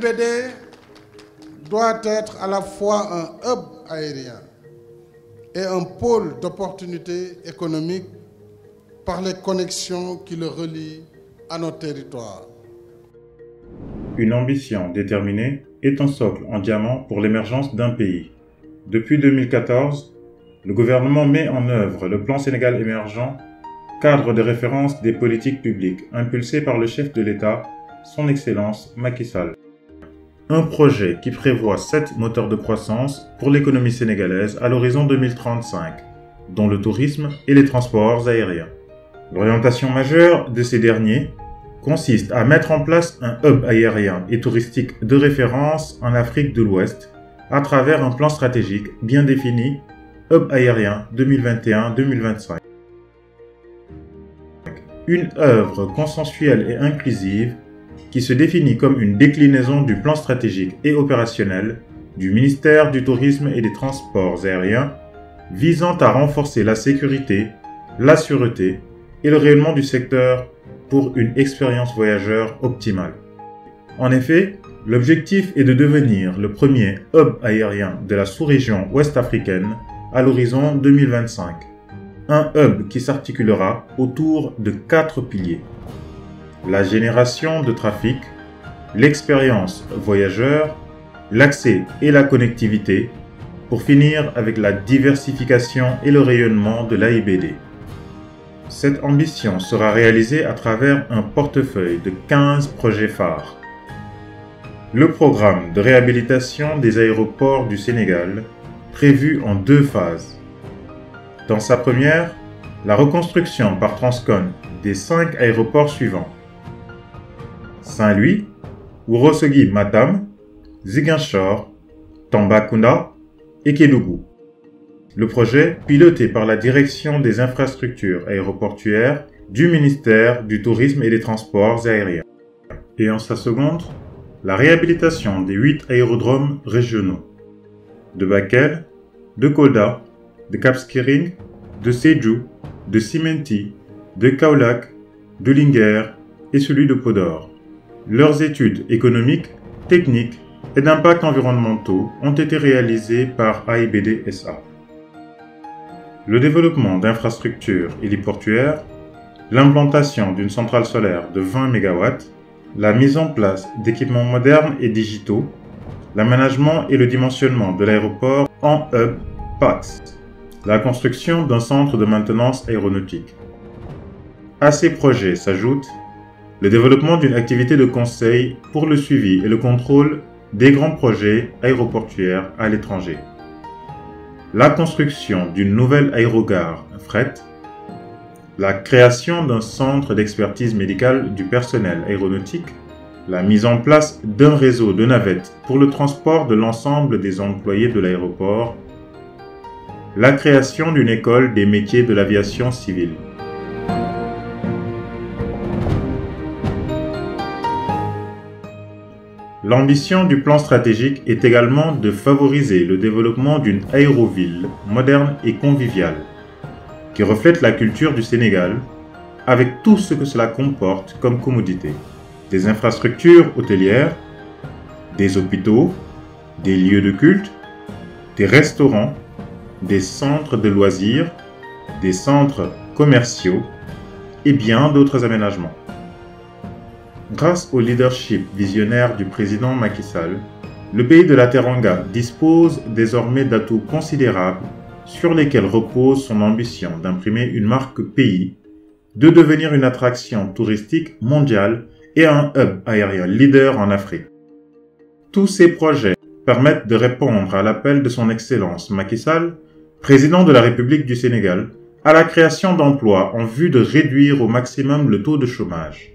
L'AIBD doit être à la fois un hub aérien et un pôle d'opportunités économiques par les connexions qui le relient à nos territoires. Une ambition déterminée est un socle en diamant pour l'émergence d'un pays. Depuis 2014, le gouvernement met en œuvre le plan Sénégal émergent, cadre de référence des politiques publiques impulsé par le chef de l'État, son Excellence Macky Sall. Un projet qui prévoit 7 moteurs de croissance pour l'économie sénégalaise à l'horizon 2035, dont le tourisme et les transports aériens. L'orientation majeure de ces derniers consiste à mettre en place un hub aérien et touristique de référence en Afrique de l'Ouest à travers un plan stratégique bien défini, Hub aérien 2021-2025. Une œuvre consensuelle et inclusive qui se définit comme une déclinaison du plan stratégique et opérationnel du ministère du Tourisme et des Transports aériens visant à renforcer la sécurité, la sûreté et le rayonnement du secteur pour une expérience voyageur optimale. En effet, l'objectif est de devenir le premier hub aérien de la sous-région ouest-africaine à l'horizon 2025. Un hub qui s'articulera autour de 4 piliers. La génération de trafic, l'expérience voyageur, l'accès et la connectivité, pour finir avec la diversification et le rayonnement de l'AIBD. Cette ambition sera réalisée à travers un portefeuille de 15 projets phares. Le programme de réhabilitation des aéroports du Sénégal, prévu en 2 phases. Dans sa première, la reconstruction par Transcon des 5 aéroports suivants: Saint-Louis, Ourossogui Matam, Ziguinchor, Tambacounda et Kédougou. Le projet, piloté par la Direction des infrastructures aéroportuaires du ministère du Tourisme et des Transports aériens. Et en sa seconde, la réhabilitation des 8 aérodromes régionaux de Bakel, de Kolda, de Cap Skirring, de Sédhiou, de Simenti, de Kaolack, de Linguère et celui de Podor. Leurs études économiques, techniques et d'impact environnementaux ont été réalisées par AIBD SA. Le développement d'infrastructures héliportuaires, l'implantation d'une centrale solaire de 20 MW, la mise en place d'équipements modernes et digitaux, l'aménagement et le dimensionnement de l'aéroport en hub PAX, la construction d'un centre de maintenance aéronautique. À ces projets s'ajoute le développement d'une activité de conseil pour le suivi et le contrôle des grands projets aéroportuaires à l'étranger, la construction d'une nouvelle aérogare fret, la création d'un centre d'expertise médicale du personnel aéronautique, la mise en place d'un réseau de navettes pour le transport de l'ensemble des employés de l'aéroport, la création d'une école des métiers de l'aviation civile. L'ambition du plan stratégique est également de favoriser le développement d'une aéroville moderne et conviviale, qui reflète la culture du Sénégal, avec tout ce que cela comporte comme commodité. Des infrastructures hôtelières, des hôpitaux, des lieux de culte, des restaurants, des centres de loisirs, des centres commerciaux et bien d'autres aménagements. Grâce au leadership visionnaire du président Macky Sall, le pays de la Teranga dispose désormais d'atouts considérables sur lesquels repose son ambition d'imprimer une marque pays, de devenir une attraction touristique mondiale et un hub aérien leader en Afrique. Tous ces projets permettent de répondre à l'appel de son Excellence Macky Sall, président de la République du Sénégal, à la création d'emplois en vue de réduire au maximum le taux de chômage.